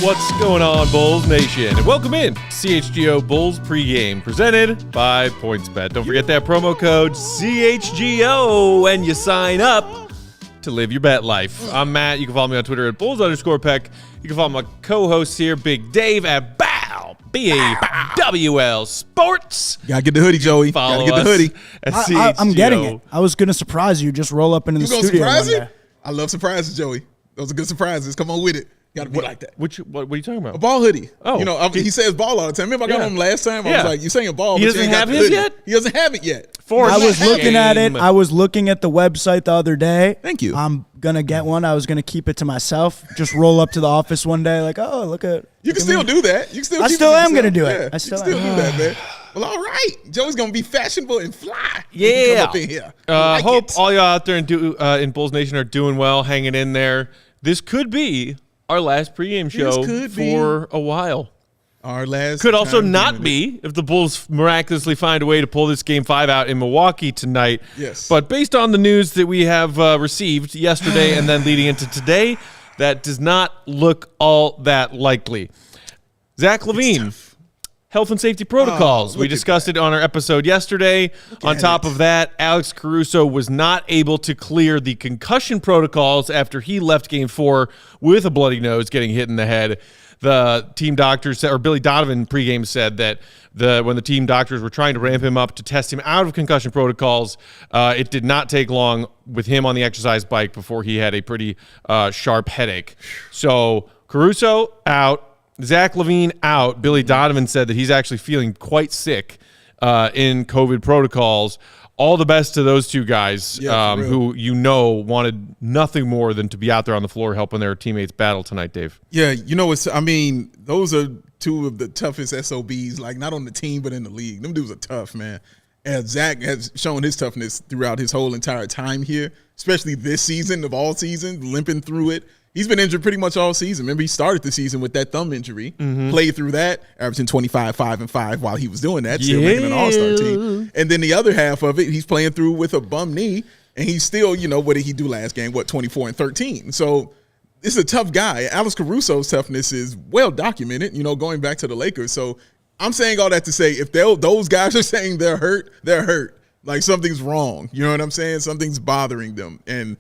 What's going on, Bulls Nation? And welcome in CHGO Bulls Pregame, presented by PointsBet. Don't forget that promo code CHGO when you sign up to live your bet life. I'm Matt. You can follow me on Twitter at Bulls_Peck. You can follow my co-host here, Big Dave, at BAWL, BAWL Sports. Gotta get the hoodie, Joey. Gotta get the hoodie. I'm getting it. I was going to surprise you. Just roll up into the studio. You gonna surprise you? I love surprises, Joey. Those are good surprises. Come on with it. Gotta be like that. What are you talking about? A ball hoodie. Oh. You know, he says ball all the time. Remember I got on him last time? I was like, you're saying ball, he but doesn't you ain't have got the his hoodie. yet? He doesn't have it yet. I was looking at it. I was looking at the website the other day. Thank you. I'm going to get one. I was going to keep it to myself. Just roll up to the office one day like, oh, look at. You can still do that. You can still. I keep still it to am going to yourself. do it. Yeah, I still you can am. still do that, man. Well, all right. Joey's going to be fashionable and fly. Yeah. Come up in here. Hope all y'all out there in Bulls Nation are doing well, hanging in there. This could be our last pregame show for a while. Our last could also not be if the Bulls miraculously find a way to pull this Game 5 out in Milwaukee tonight. Yes. But based on the news that we have received yesterday and then leading into today, that does not look all that likely. Zach LaVine, health and safety protocols. We discussed it on our episode yesterday. On top of that, Alex Caruso was not able to clear the concussion protocols after he left Game 4 with a bloody nose, getting hit in the head. The team doctors said, or Billy Donovan pregame said that when the team doctors were trying to ramp him up to test him out of concussion protocols, it did not take long with him on the exercise bike before he had a pretty sharp headache. So Caruso out. Zach LaVine out. Billy Donovan said that he's actually feeling quite sick in COVID protocols. All the best to those two guys who wanted nothing more than to be out there on the floor helping their teammates battle tonight, Dave. Yeah, those are two of the toughest SOBs, like not on the team but in the league. Them dudes are tough, man. And Zach has shown his toughness throughout his whole entire time here, especially this season of all seasons, limping through it. He's been injured pretty much all season. Remember, he started the season with that thumb injury, played through that, averaging 25, 5, and 5 while he was doing that, still making an all-star team. And then the other half of it, he's playing through with a bum knee, and he's still, what did he do last game? 24 and 13. So this is a tough guy. Alex Caruso's toughness is well documented, going back to the Lakers. So I'm saying all that to say, if those guys are saying they're hurt, they're hurt. Like something's wrong. You know what I'm saying? Something's bothering them. And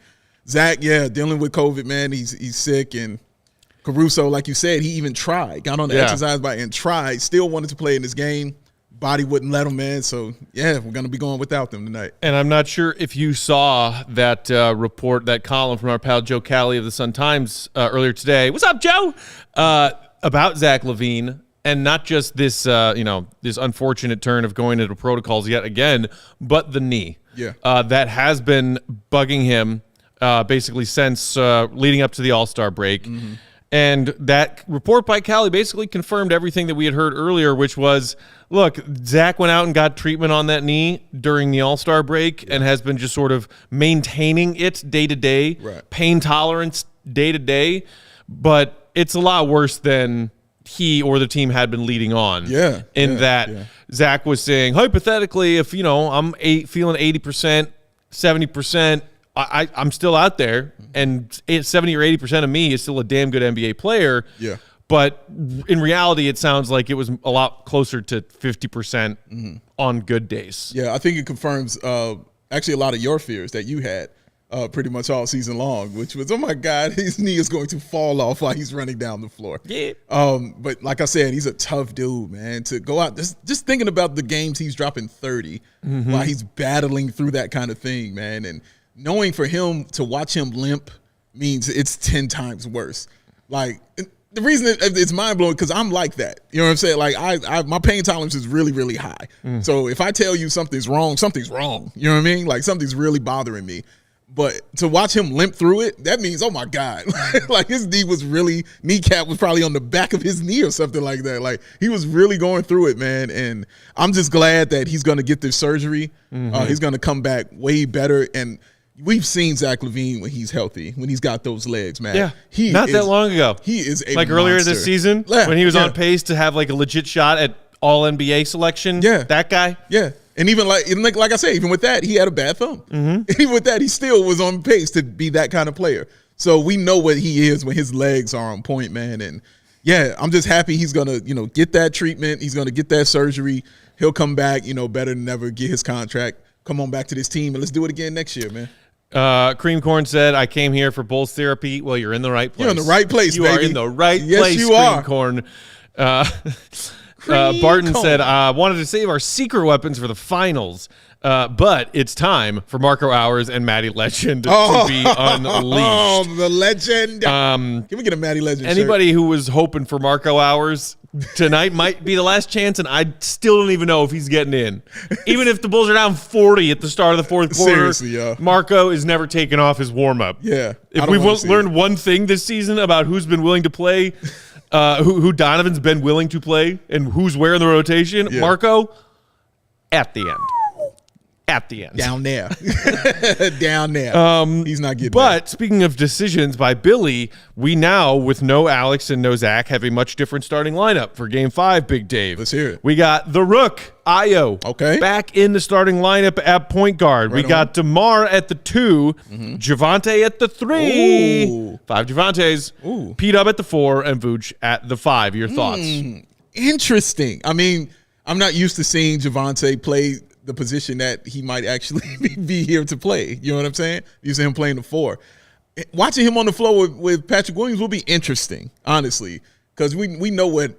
Zach, dealing with COVID, man. He's sick. And Caruso, like you said, he even tried. Got on the exercise bike and tried. Still wanted to play in this game. Body wouldn't let him, man. So, we're going to be going without them tonight. And I'm not sure if you saw that report, that column from our pal Joe Cali of the Sun-Times earlier today. What's up, Joe? About Zach LaVine. And not just this, this unfortunate turn of going into protocols yet again, but the knee. Yeah. That has been bugging him. Basically since leading up to the All-Star break. Mm-hmm. And that report by Cali basically confirmed everything that we had heard earlier, which was, look, Zach went out and got treatment on that knee during the All-Star break and has been just sort of maintaining it day to day, pain tolerance day to day. But it's a lot worse than he or the team had been leading on. Zach was saying, hypothetically, if, I'm feeling 80%, 70%, I'm still out there, and 70 or 80% of me is still a damn good NBA player. Yeah. But in reality, it sounds like it was a lot closer to 50% on good days. Yeah, I think it confirms actually a lot of your fears that you had pretty much all season long, which was, oh, my God, his knee is going to fall off while he's running down the floor. Yeah. But like I said, he's a tough dude, man, to go out. Just thinking about the games he's dropping 30 while he's battling through that kind of thing, man, and knowing for him to watch him limp means it's 10 times worse. Like, the reason it's mind-blowing because I'm like that. You know what I'm saying? Like, my pain tolerance is really, really high. So if I tell you something's wrong, something's wrong. You know what I mean? Like, something's really bothering me. But to watch him limp through it, that means, oh, my God. Like, his kneecap was probably on the back of his knee or something like that. Like, he was really going through it, man. And I'm just glad that he's going to get this surgery. He's going to come back way better. And we've seen Zach LaVine when he's healthy, when he's got those legs, man. Yeah, not that long ago. He is a earlier monster. This season when he was on pace to have like a legit shot at All-NBA selection. Yeah. That guy. Yeah. And even like I say, even with that, he had a bad thumb. Even with that, he still was on pace to be that kind of player. So we know what he is when his legs are on point, man. And yeah, I'm just happy he's gonna, get that treatment. He's gonna get that surgery. He'll come back, better than ever. Get his contract. Come on back to this team and let's do it again next year, man. Cream Corn said, "I came here for Bulls therapy." Well, you're in the right place. You're in the right place, you baby. are in the right yes, place. You Cream are. Corn. Cream Barton Corn. said, "I wanted to save our secret weapons for the finals, but it's time for Marco Hours and Matty Legend to be unleashed." Oh, the legend. Can we get a Matty Legend Anybody shirt? who was hoping for Marco Hours tonight might be the last chance, and I still don't even know if he's getting in. Even if the Bulls are down 40 at the start of the fourth quarter, Seriously, yo. Marco is never taking off his warm-up. Yeah. If we've learned one thing this season about who's been willing to play, who Donovan's been willing to play, and who's where in the rotation, Marco, at the end. At the end. Down there. Down there. He's not getting But speaking of decisions by Billy, we now, with no Alex and no Zach, have a much different starting lineup for Game 5, Big Dave. Let's hear it. We got the Rook, Ayo, Okay. back in the starting lineup at point guard. We got DeMar at the 2, Javante at the 3, Ooh. 5 Javantes, Ooh. P-Dub at the 4, and Vooch at the 5. Your thoughts? Interesting. I mean, I'm not used to seeing Javante play the position that he might actually be here to play. You know what I'm saying? Used to him playing the 4. Watching him on the floor with Patrick Williams will be interesting, honestly, because we know what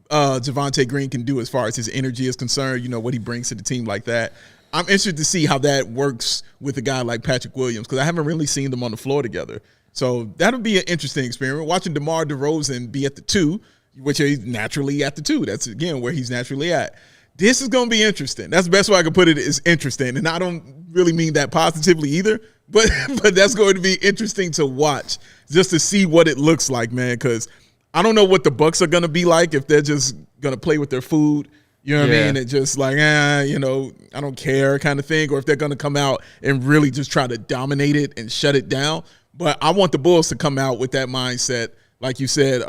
Javante Green can do as far as his energy is concerned, what he brings to the team like that. I'm interested to see how that works with a guy like Patrick Williams because I haven't really seen them on the floor together. So that'll be an interesting experiment. Watching DeMar DeRozan be at the 2, which he's naturally at the 2. That's, again, where he's naturally at. This is going to be interesting. That's the best way I can put it is interesting. And I don't really mean that positively either, but that's going to be interesting to watch just to see what it looks like, man, because I don't know what the Bucks are going to be like if they're just going to play with their food, you know what I mean, and just like, I don't care kind of thing, or if they're going to come out and really just try to dominate it and shut it down. But I want the Bulls to come out with that mindset, like you said,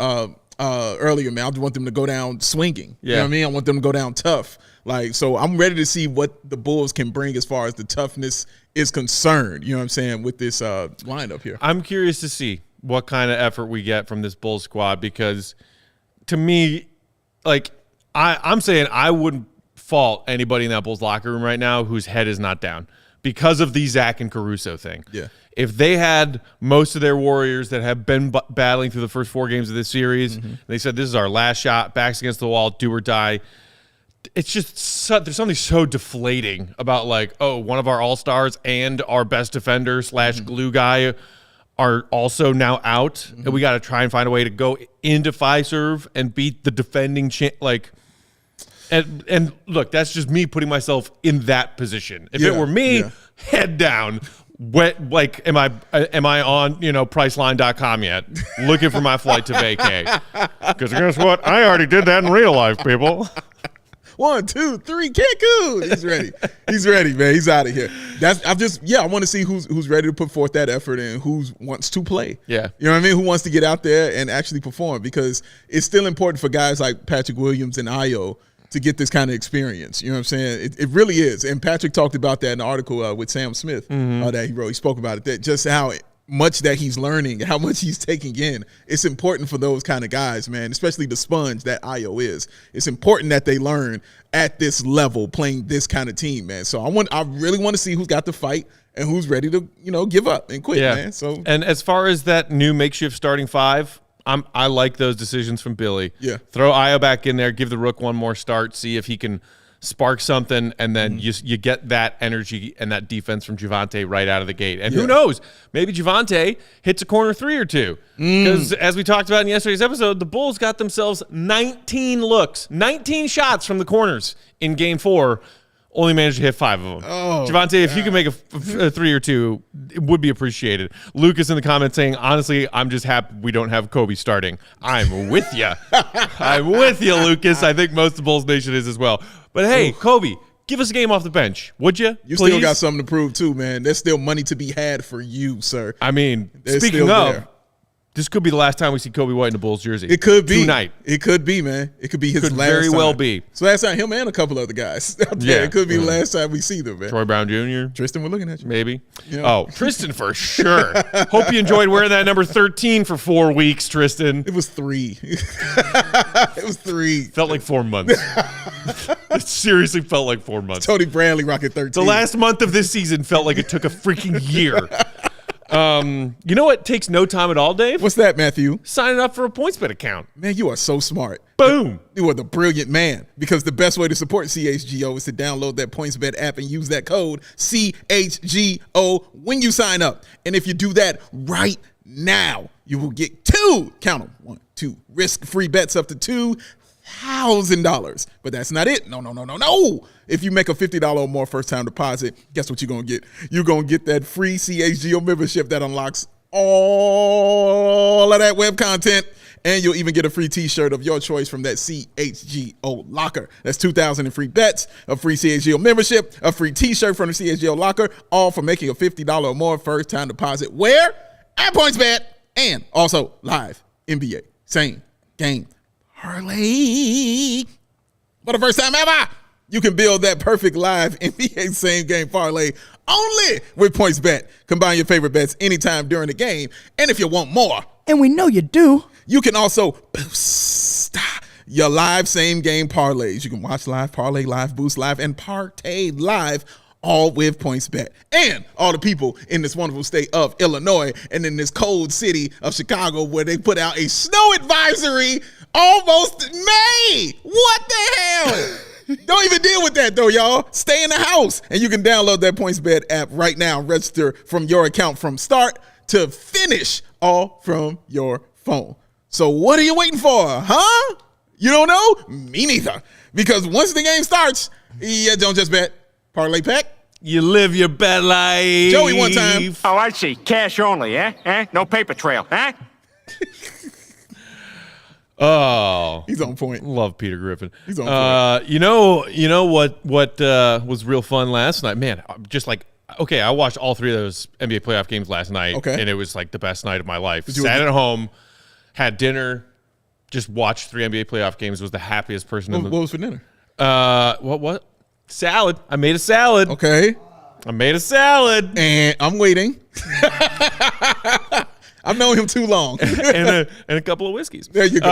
earlier, man. I want them to go down swinging. You know what I mean? I want them to go down tough. So I'm ready to see what the Bulls can bring as far as the toughness is concerned, you know what I'm saying, with this lineup here. I'm curious to see what kind of effort we get from this Bulls squad because to me, I'm saying I wouldn't fault anybody in that Bulls locker room right now whose head is not down because of the Zach and Caruso thing. Yeah. If they had most of their Warriors that have been battling through the first 4 games of this series, they said this is our last shot, backs against the wall, do or die. It's just there's something so deflating about one of our all-stars and our best defender / glue guy are also now out, and we got to try and find a way to go into Fiserv and beat the defending and look, that's just me putting myself in that position. If it were me, head down. Am I on Priceline.com yet looking for my flight to vacay? Because guess what? I already did that in real life, people. 1, 2, 3, Cancun. He's ready. He's ready, man. He's out of here. I want to see who's ready to put forth that effort and who wants to play. Yeah. You know what I mean? Who wants to get out there and actually perform, because it's still important for guys like Patrick Williams and Ayo to get this kind of experience. You know what I'm saying? It really is. And Patrick talked about that in the article with Sam Smith that he wrote. He spoke about it, that just how much that he's learning, how much he's taking in. It's important for those kind of guys, man, especially the sponge that Ayo is. It's important that they learn at this level playing this kind of team, man. So I really want to see who's got the fight and who's ready to, give up and quit, man. So, and as far as that new makeshift starting 5, I like those decisions from Billy. Yeah. Throw Ayo back in there, give the Rook one more start, see if he can spark something, and then you get that energy and that defense from Javante right out of the gate. And who knows? Maybe Javante hits a corner 3 or 2. Because as we talked about in yesterday's episode, the Bulls got themselves 19 looks, 19 shots from the corners in Game 4. Only managed to hit 5 of them. Oh, Javante, if you can make a 3 or 2, it would be appreciated. Lucas in the comments saying, honestly, I'm just happy we don't have Coby starting. I'm with you. I'm with you, Lucas. I think most of the Bulls Nation is as well. But hey, Coby, give us a game off the bench, would you? You please? Still got something to prove too, man. There's still money to be had for you, sir. I mean, There's speaking still of, there. This could be the last time we see Coby White in a Bulls jersey. It could be. Tonight. It could be, man. It could be his last very time. well be. So last time, him and a couple other guys out there. Yeah. It could be the last time we see them, man. Troy Brown Jr. Tristan, we're looking at you. Maybe. Yeah. Oh, Tristan for sure. Hope you enjoyed wearing that number 13 for 4 weeks, Tristan. It was 3. It was 3. Felt like 4 months. It seriously felt like 4 months. Tony Bradley rocking 13. The last month of this season felt like it took a freaking year. You know what takes no time at all, Dave? What's that, Matthew? Signing up for a PointsBet account. Man, you are so smart. Boom. You are the brilliant man, because the best way to support CHGO is to download that PointsBet app and use that code CHGO when you sign up. And if you do that right now, you will get 2, count them, 1, 2, risk-free bets up to $2,000. But that's not it. No. If you make a $50 or more first-time deposit, guess what you're going to get? You're going to get that free CHGO membership that unlocks all of that web content, and you'll even get a free t-shirt of your choice from that CHGO locker. That's $2,000 in free bets, a free CHGO membership, a free t-shirt from the CHGO locker, all for making a $50 or more first-time deposit. Where? At PointsBet, and also live NBA same game parlay. For the first time ever, you can build that perfect live NBA same game parlay only with PointsBet. Combine your favorite bets anytime during the game. And if you want more, And we know you do. you can also boost your live same game parlays. You can watch live, parlay live, boost live, and partay live, all with PointsBet. And all the people in this wonderful state of Illinois and in this cold city of Chicago, where they put out a snow advisory almost May. What the hell? Don't even deal with that, though, y'all. Stay in the house. And you can download that PointsBet app right now. Register from your account from start to finish, all from your phone. So what are you waiting for, huh? You don't know? Me neither. Because once the game starts, you don't just bet. Parlay pack. You live your bet life. Joey, one time. Oh, I see. Cash only, eh? No paper trail, eh? Oh, He's on point. love Peter Griffin. He's on point. You know what was real fun last night? Man, just like, okay, I watched all 3 of those NBA playoff games last night, Okay. and it was like the best night of my life. you- Sat at home, had dinner, just watched 3 NBA playoff games. Was the happiest person in What the. was for dinner? What? Salad. I made a salad. Okay. I made a salad And I'm waiting. I've known him too long. and a couple of whiskeys. There you go.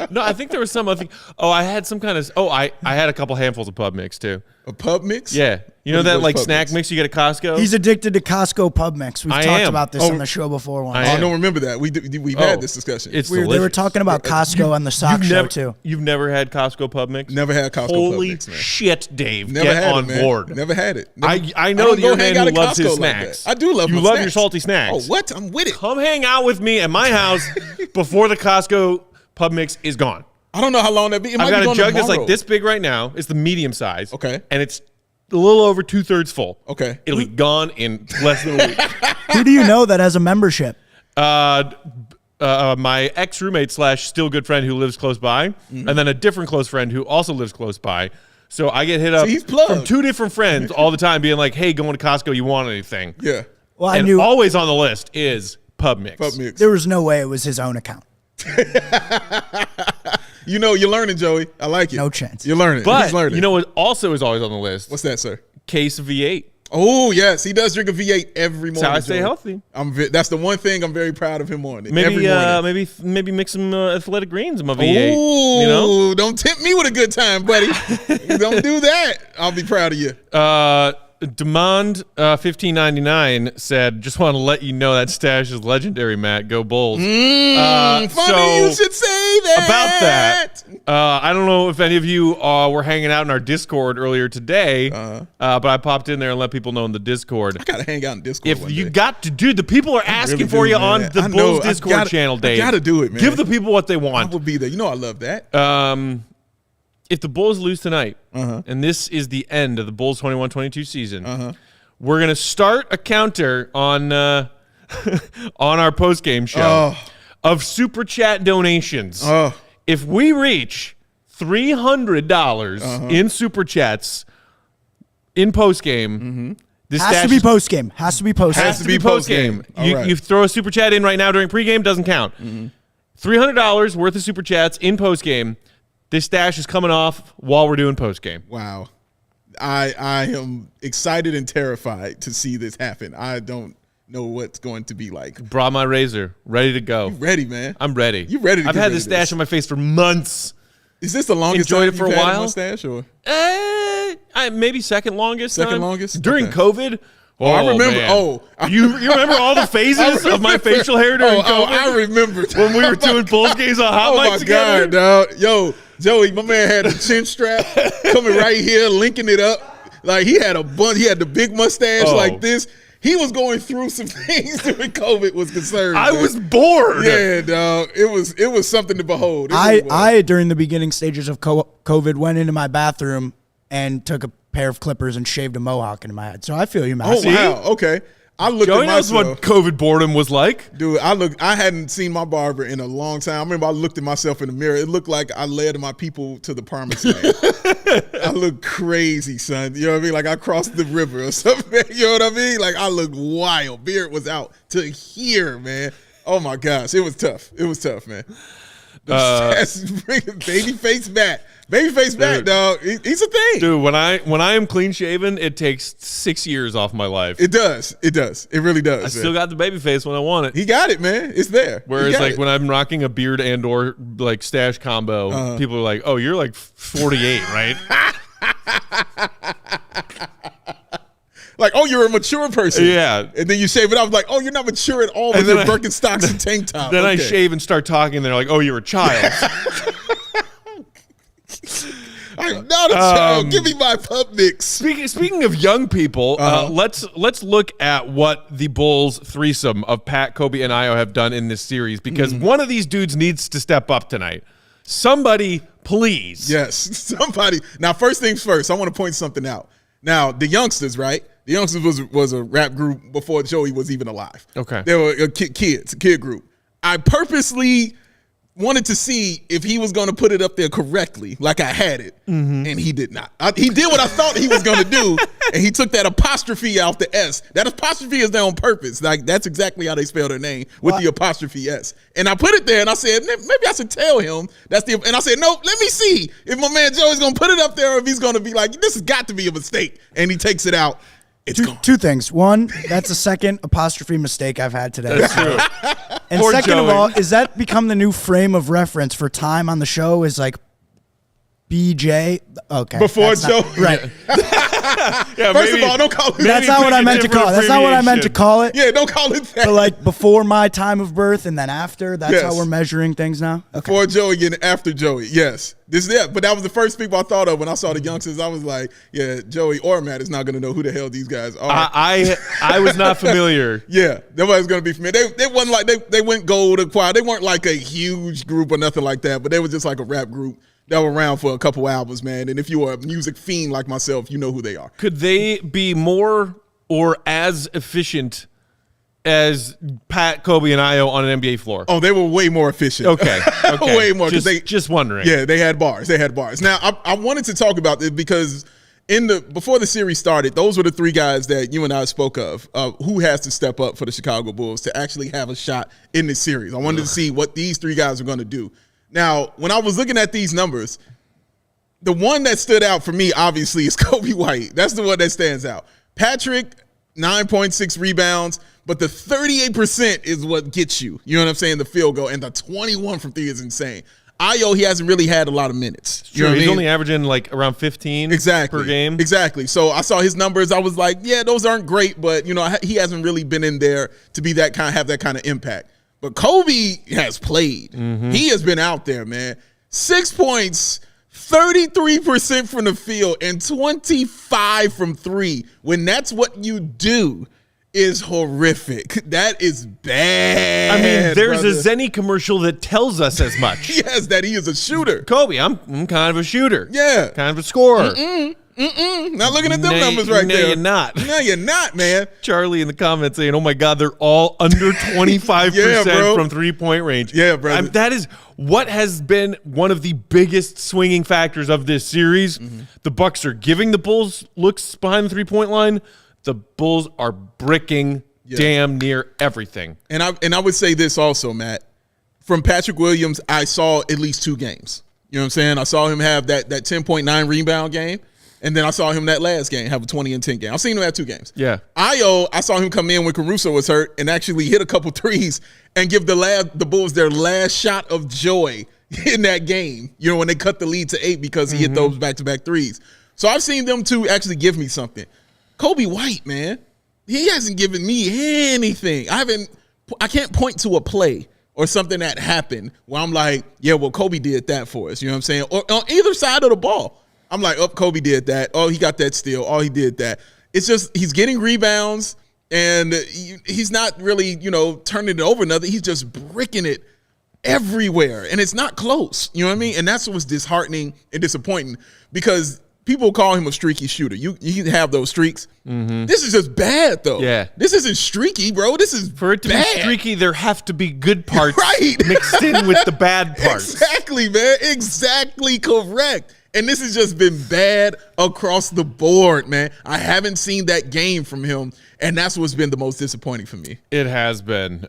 No, I think there was some. I think. Oh, I had some kind of. Oh, I had a couple handfuls of pub mix too. A pub mix? Yeah, you know What that is like pub snack mix? mix you get at Costco. He's addicted to Costco pub mix. We've I talked am. about this Oh. on the show before once. I Oh, I am. don't remember that. We've had this discussion. It's Weird. delicious. They were talking about Costco on the sock show never, too. You've never had Costco pub mix? Never had Costco Holy pub mix, man. shit, Dave! Never Get had on it, man. board. Never had it. Never, I know don't that you're a go hang man out who at loves his Costco like snacks. that. I do love You my love snacks. your salty snacks. Oh, what? I'm with it. Come hang out with me at my house before the Costco pub mix is gone. I don't know how long that be. It might I've got be a gone jug that's tomorrow. like this big right now. It's the medium size. Okay. And it's a little over 2/3 full. Okay. It'll be gone in less than a week. Who do you know that has a membership? My ex-roommate / still good friend who lives close by, Mm-hmm. and then a different close friend who also lives close by. So I get hit up he's plugged. from 2 different friends all the time being like, hey, going to Costco, you want anything? Yeah. Well, I And knew always on the list is pub mix. Pub mix. there was no way it was his own account. You know, you're learning, Joey. I like it. No chance. You're learning. But He's learning. you know what also is always on the list? What's that, sir? Case of V8. Oh, yes. He does drink a V8 every morning. That's how I stay Joey. healthy. That's the one thing I'm very proud of him on. Maybe every morning. maybe mix some athletic greens in my V8. Ooh, You know? don't tempt me with a good time, buddy. Don't do that. I'll be proud of you. Demand 1599 said, just want to let you know that stash is legendary, Matt. Go Bulls. Funny you should say that. About that, I don't know if any of you were hanging out in our Discord earlier today, but I popped in there and let people know in the Discord. I gotta hang out in Discord. If one you day. got to, dude, the people are asking really for do, you man. on the I know. Bulls I Discord gotta- channel, I Dave. gotta do it, man. Give the people what they I want. will be there. You know I love that. If the Bulls lose tonight, and this is the end of the Bulls 21-22 season, we're gonna start a counter on on our postgame show of super chat donations. If we reach $300 in super chats in postgame, Has to be post game. Has to be post game. Has to be post game. All You throw a super chat in right now during pregame, doesn't count. $300 worth of super chats in post game. This stash is coming off while we're doing post game. Wow. I am excited and terrified to see this happen. I don't know what's going to be like. Brought my razor, ready to go. You ready, man? I'm ready. You ready to I've get had rid this of this? stash on my face for months. Is this the longest Enjoyed time it for you've a had while? mustache, or Maybe second longest. Second time. longest? During Okay. COVID. Oh, I remember. Man. Oh, you remember all the phases of my facial hair during COVID? I remember when we were doing Bulls games on hot Oh mics my together. God, dog! Yo, Joey, my man had the chin strap coming right here, linking it up. Like he had a bunch. He had the big mustache like this. He was going through some things during COVID. Was concerned. I was bored. Yeah, dog. It was something to behold. I during the beginning stages of COVID went into my bathroom and took a pair of clippers and shaved a mohawk into my head. So I feel you, man. Oh wow. Okay. I looked Joey at knows myself. what COVID boredom was like. Dude, I hadn't seen my barber in a long time. I remember I looked at myself in the mirror. It looked like I led my people to the promised land. I looked crazy, son. You know what I mean? Like I crossed the river or something. You know what I mean? Like I looked wild. Beard was out to here, man. Oh my gosh, it was tough. It was tough, man. Babyface back. Babyface back, dog. He's a thing. Dude, when I am clean shaven, it takes 6 years off my life. It does. It does. It really does. I still got the baby face when I want it. He got it, man. It's there. Whereas like when I'm rocking a beard and or like stash combo, people are like, "Oh, you're like 48, right?" Like, oh, you're a mature person. Yeah. And then you shave it off like, oh, you're not mature at all with your Birkenstocks and tank top. Then I shave and start talking, and they're like, "Oh, you're a child." I'm not a child. Give me my pup mix. Speaking of young people, let's look at what the Bulls threesome of Pat, Coby, and Ayo have done in this series, because one of these dudes needs to step up tonight. Somebody, please. Yes, somebody. Now, first things first, I want to point something out. Now, the Youngsters, right? The Youngsters was a rap group before Joey was even alive. Okay. They were a kid group. I purposely wanted to see if he was going to put it up there correctly, like I had it, and he did not. He did what I thought he was going to do, and he took that apostrophe out the S. That apostrophe is there on purpose. Like that's exactly how they spell their name, with the apostrophe S. And I put it there, and I said maybe I should tell him that's the. And I said no, let me see if my man Joey's going to put it up there, or if he's going to be like this has got to be a mistake, and he takes it out. It's gone. Two things. One, that's the second apostrophe mistake I've had today. That's true. And Poor second Joey. of all, is that become the new frame of reference for time on the show? Is like BJ? Okay. Before that's not- Joey. right. Yeah, First of all, don't call it That's not what I meant to call it. That's not what I meant to call it. Yeah, don't call it that. But like before my time of birth and then after, that's Yes. how we're measuring things now? Okay. Before Joey and after Joey, yes. But that was the first people I thought of when I saw the Youngsters. I was like, yeah, Joey or Matt is not going to know who the hell these guys are. I was not familiar. Yeah, nobody's going to be familiar. They wasn't like they went gold or choir. They weren't like a huge group or nothing like that, but they were just like a rap group that were around for a couple albums, man. And if you are a music fiend like myself, you know who they are. Could they be more or as efficient as Pat, Coby, and Ayo on an NBA floor? Oh, they were way more efficient. Okay. Way more. Just wondering. Yeah, they had bars. Now, I wanted to talk about this because before the series started, those were the three guys that you and I spoke of who has to step up for the Chicago Bulls to actually have a shot in this series. I wanted to see what these three guys are going to do. Now, when I was looking at these numbers, the one that stood out for me, obviously, is Coby White. That's the one that stands out. Patrick, 9.6 rebounds, but the 38% is what gets you. You know what I'm saying? The field goal. And the 21 from three is insane. Ayo, he hasn't really had a lot of minutes. Sure, he's only averaging like around 15 per game. Exactly. So I saw his numbers. I was like, yeah, those aren't great, but you know, he hasn't really been in there to be have that kind of impact. But Coby has played. He has been out there, man. 6 points, 33% from the field, and 25 from three. When that's what you do, is horrific. That is bad. I mean, there's brother. a Zenny commercial that tells us as much. Yes, that he is a shooter. Coby, I'm kind of a shooter. Yeah. Kind of a scorer. Not looking at them numbers right no, there. you're not. No, you're not, man. Charlie in the comments saying, "Oh my God, they're all under 25% Yeah, bro. from 3-point range." Yeah, brother. That is what has been one of the biggest swinging factors of this series. The Bucks are giving the Bulls looks behind the 3-point line. the Bulls are bricking damn near everything. And I would say this also, Matt. From Patrick Williams, I saw at least 2 games. You know what I'm saying? I saw him have that 10.9 rebound game, and then I saw him that last game have a 20 and 10 game. I've seen him have 2 games. Yeah. Ayo, I saw him come in when Caruso was hurt and actually hit a couple threes and give the Bulls their last shot of joy in that game, you know, when they cut the lead to 8 because he hit those back-to-back threes. So I've seen them 2 actually give me something. Coby White, man, he hasn't given me anything. I can't point to a play or something that happened where I'm like, yeah, well, Coby did that for us. You know what I'm saying? Or on either side of the ball, I'm like, oh, Coby did that. Oh, he got that steal. Oh, he did that. It's just he's getting rebounds, and he's not really, turning it over nothing. He's just bricking it everywhere, and it's not close. You know what I mean? And that's what was disheartening and disappointing because people call him a streaky shooter. You have those streaks. This is just bad, though. Yeah. This isn't streaky, bro. This is For it to bad. be streaky, there have to be good parts Right. mixed in with the bad parts. Exactly, man. Exactly correct. And this has just been bad across the board, man. I haven't seen that game from him, and that's what's been the most disappointing for me. It has been.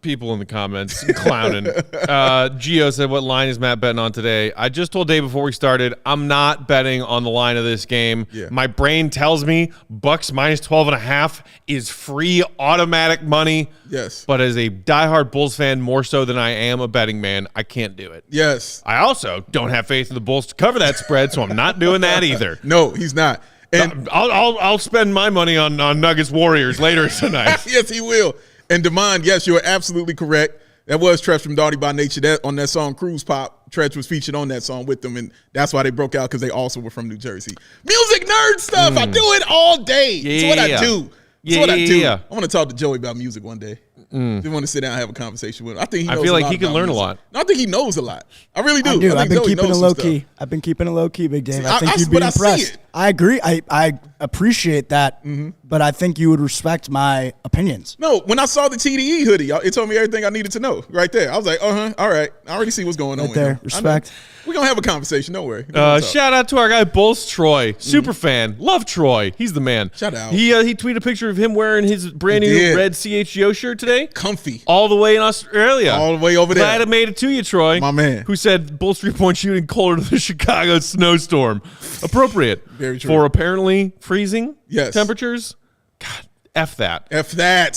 People in the comments clowning. Gio said, what line is Matt betting on today? I just told Dave before we started, I'm not betting on the line of this game. Yeah. My brain tells me Bucks minus 12.5 is free automatic money. Yes. But as a diehard Bulls fan, more so than I am a betting man, I can't do it. Yes. I also don't have faith in the Bulls to cover that spread, so I'm not doing that either. No, he's not. And I'll spend my money on Nuggets Warriors later tonight. yes, he will. And Demond, yes, you're absolutely correct. That was Tretch from Naughty by Nature. On that song Cruise Pop, Tretch was featured on that song with them, and that's why they broke out, because they also were from New Jersey. Music nerd stuff. I do it all day. It's what I do. It's what I do. I want to talk to Joey about music one day. Just want to sit down and have a conversation with him. I think he knows I feel like he can can learn a lot. No, I think he knows a lot. I really do. I do. I I've been Joey keeping it knows low some stuff. key. I've been keeping it low key, Big Dave. See, I think I- you'd be but I see impressed. it. I agree. I appreciate that, but I think you would respect my opinions. No, when I saw the TDE hoodie, it told me everything I needed to know right there. I was like, all right. I already see what's going on Right with there. him. Respect. We're going to have a conversation. Don't worry. We're gonna talk. Shout out to our guy Bulls Troy, super fan, love Troy. He's the man. Shout out. He tweeted a picture of him wearing his brand He new did. red CHGO shirt today, Comfy. all the way in Australia, All the way over there. Glad it made it to you, Troy. My man. Who said Bulls 3-point shooting colder than the Chicago snowstorm. Appropriate. Very true. For apparently freezing Yes. temperatures. God, F that. F that.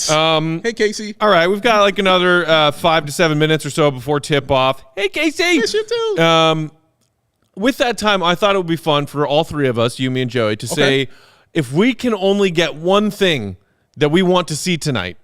Hey, Casey. All right, we've got like another 5 to 7 minutes or so before tip off. Hey, Casey. Miss you too. With that time, I thought it would be fun for all 3 of us, you, me, and Joey, to say, if we can only get one thing that we want to see tonight,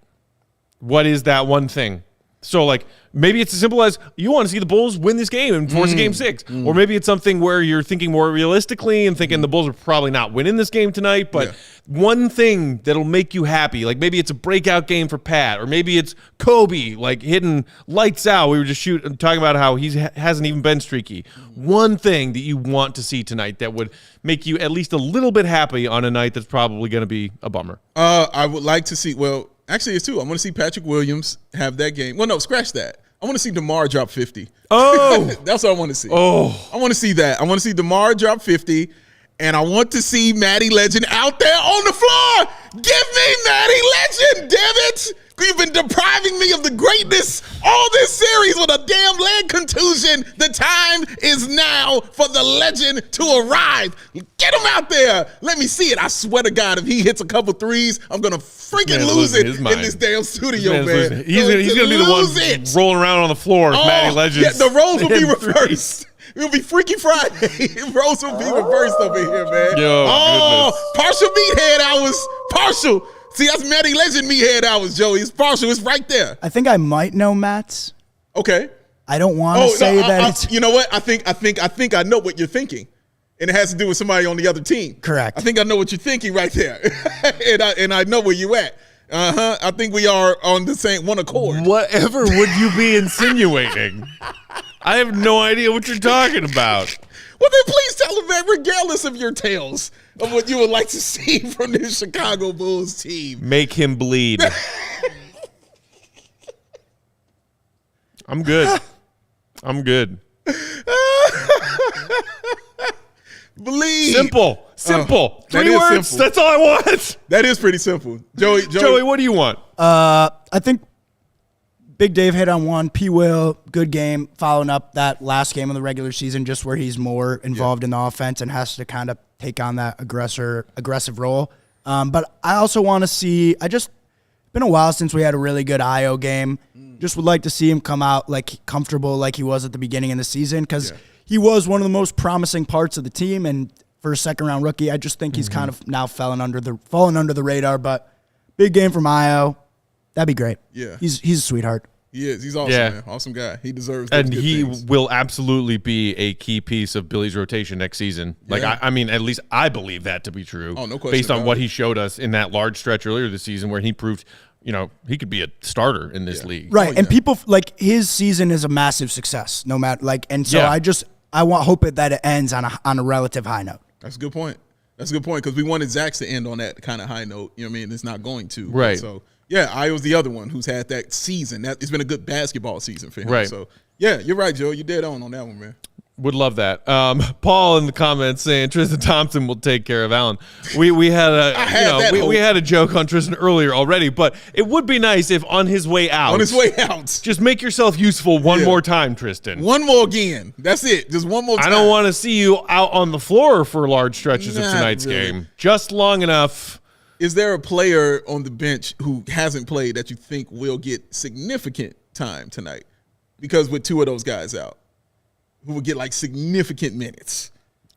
what is that one thing? So, like, maybe it's as simple as you want to see the Bulls win this game and force a game 6. Or maybe it's something where you're thinking more realistically and thinking the Bulls are probably not winning this game tonight, but one thing that'll make you happy. Like, maybe it's a breakout game for Pat, or maybe it's Coby, like, hitting lights out. We were just talking about how he hasn't even been streaky. One thing that you want to see tonight that would make you at least a little bit happy on a night that's probably going to be a bummer. I would like to see, actually, it's 2. I want to see Patrick Williams have that game. Well, no, scratch that. I want to see DeMar drop 50. Oh! That's what I want to see. Oh. I want to see that. I want to see DeMar drop 50, and I want to see Matty Legend out there on the floor. Give me Matty Legend, damn it. You've been depriving me of the greatness all this series with a damn leg contusion. The time is now for the legend to arrive. Get him out there. Let me see it. I swear to God, if he hits a couple threes, I'm going to freaking man's lose losing it his in mind. this damn studio, He's man. going to be the one rolling around on the floor if Matty Legend. Yeah, the roles will be hitting reversed. It'll be Freaky Friday. Roles will be reversed over here, man. Yo, partial meathead hours. Partial. See, that's Matty Legend meathead hours, Joey. It's partial. It's right there. I think I might know Matt's. Okay. I don't want to say that it's You know what? I think I know what you're thinking, and it has to do with somebody on the other team. Correct. I think I know what you're thinking right there, and I know where you at. I think we are on the same one accord. Whatever would you be insinuating? I have no idea what you're talking about. Well, then please tell them that, regardless of your tales of what you would like to see from this Chicago Bulls team. Make him bleed. I'm good. I'm good. Bleed. Simple. That 3 is words. simple. That's all I want. That is pretty simple. Joey, what do you want? I think Big Dave hit on one. P. Will, good game, following up that last game of the regular season, just where he's more involved in the offense and has to kind of take on that aggressive role. But I also want to see. Been a while since we had a really good Ayo game. Just would like to see him come out like comfortable, like he was at the beginning of the season, because he was one of the most promising parts of the team. And for a second-round rookie, I just think he's kind of now fallen under the radar. But big game from Ayo. That'd be great. Yeah. He's a sweetheart. He is. He's awesome, man. Awesome guy. He deserves those And good he things. will absolutely be a key piece of Billy's rotation next season. Like, Yeah. I mean, at least I believe that to be true. Oh, no question based on about what it. he showed us in that large stretch earlier this season where he proved, he could be a starter in this league. Right. Oh, And yeah. people, like, his season is a massive success, no matter, like, and so Yeah. I hope that it ends on a relative high note. That's a good point. That's a good point because we wanted Zach's to end on that kind of high note. You know what I mean? It's not going to. Right. So, yeah, Ayo's the other one who's had that season. It's been a good basketball season for him. Right. So, yeah, you're right, Joe. You're dead on that one, man. Would love that. Paul in the comments saying Tristan Thompson will take care of Allen. We had we had a joke on Tristan earlier already, but it would be nice if on his way out, just make yourself useful one more time, Tristan. One more again. That's it. Just one more time. I don't want to see you out on the floor for large stretches of Not tonight's really. game. Just long enough. Is there a player on the bench who hasn't played that you think will get significant time tonight? Because with 2 of those guys out, who will get like significant minutes?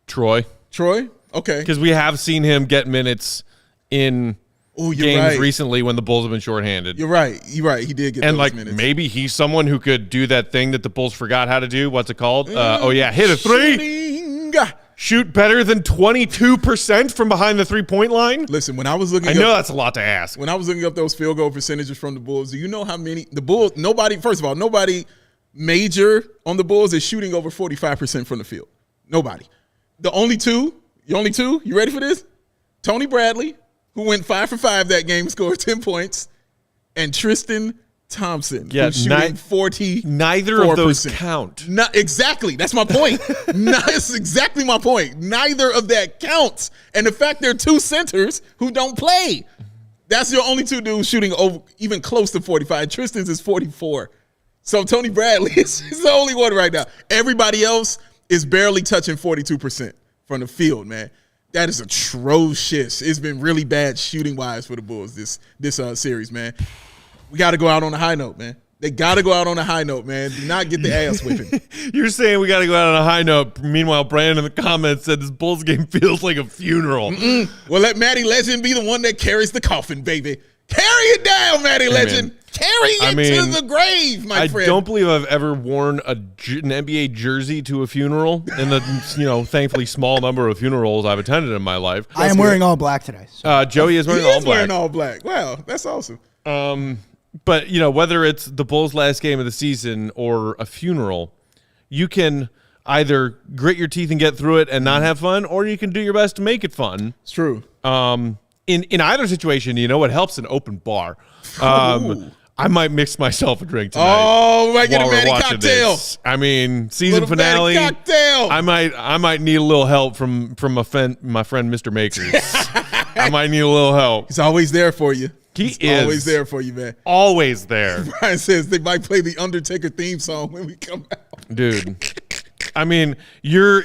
Troy. Okay. Because we have seen him get minutes in games recently when the Bulls have been shorthanded. You're right. He did get And those like minutes. maybe he's someone who could do that thing that the Bulls forgot how to do. What's it called? Hit a 3. Shooting. Shoot better than 22% from behind the 3-point line. Listen, when I was looking I know that's a lot to ask. when I was looking up those field goal percentages from the Bulls, do you know how many the Bulls? Nobody major on the Bulls is shooting over 45% from the field. Nobody. The only two. You ready for this? Tony Bradley, who went 5 for 5 that game, scored 10 points, and Tristan Thompson, who's shooting 40. Neither of those count. Not exactly. That's my point. That's exactly my point. Neither of that counts. And the fact there are 2 centers who don't play. That's your only 2 dudes shooting over even close to 45. Tristan's is 44. So Tony Bradley is the only one right now. Everybody else is barely touching 42% from the field, man. That is atrocious. It's been really bad shooting-wise for the Bulls this series, man. We got to go out on a high note, man. They got to go out on a high note, man. Do not get the ass whipping. You're saying we got to go out on a high note. Meanwhile, Brandon in the comments said this Bulls game feels like a funeral. Well, let Matty Legend be the one that carries the coffin, baby. Carry it down, Matty Legend. Carry it to the grave, my friend. I don't believe I've ever worn an NBA jersey to a funeral in the thankfully small number of funerals I've attended in my life. I am wearing all black today. So. Joey is wearing He all is black. wearing all black. Wow, that's awesome. But, whether it's the Bulls' last game of the season or a funeral, you can either grit your teeth and get through it and not have fun, or you can do your best to make it fun. It's true. In either situation, it helps an open bar. I might mix myself a drink tonight. Oh, we might get a while we're Matty watching cocktail. this. I mean, season Little finale. Matty cocktail. I might need a little help from my friend Mr. Makers. I might need a little help. He's always there for you. He He's is always there for you, man. Always there, Brian says they might play the Undertaker theme song when we come out. dude. I mean, your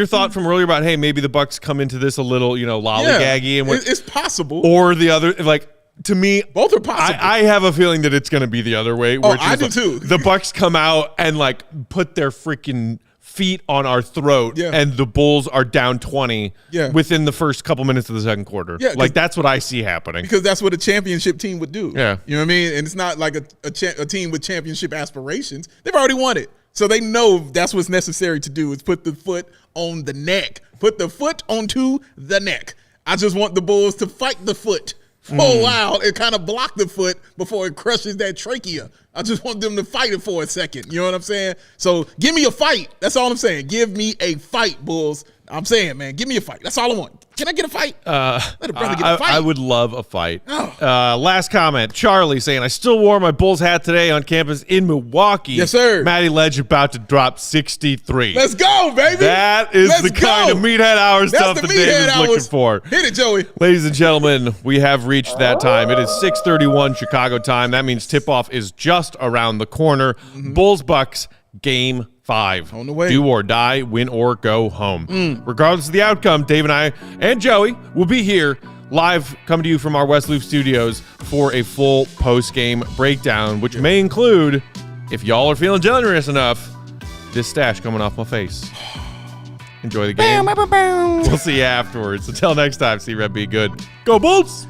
thought from earlier about, hey, maybe the Bucks come into this a little, lollygaggy, and it's possible. or the other, like, to me, Both are possible. I have a feeling that it's going to be the other way. Where it's I just do like, too. The Bucks come out and like put their freaking feet on our throat, and the Bulls are down 20 within the first couple minutes of the second quarter. Yeah, like that's what I see happening. Because that's what a championship team would do. Yeah. You know what I mean? And it's not like a team with championship aspirations. They've already won it. So they know that's what's necessary to do is put the foot on the neck. Put the foot onto the neck. I just want the Bulls to fight the foot for a while and kind of block the foot before it crushes that trachea. I just want them to fight it for a second. You know what I'm saying? So give me a fight. That's all I'm saying. Give me a fight, Bulls. I'm saying, man, give me a fight. That's all I want. Can I get a fight? Let a brother get a fight. I would love a fight. Oh. Last comment. Charlie saying, I still wore my Bulls hat today on campus in Milwaukee. Yes, sir. Matty Ledge about to drop 63. Let's go, baby. That is the kind of Meathead Hour stuff that Dave is looking for. Hit it, Joey. Ladies and gentlemen, we have reached that time. It is 6:31 Chicago time. That means tip-off is just around the corner. Bulls Bucks Game 5. On the way. Do or die, win or go home. Regardless of the outcome, Dave and I and Joey will be here live, coming to you from our West Loop studios for a full post-game breakdown, which may include, if y'all are feeling generous enough, this stash coming off my face. Enjoy the game. We'll see you afterwards. Until next time, see Red, be good. Go Bulls!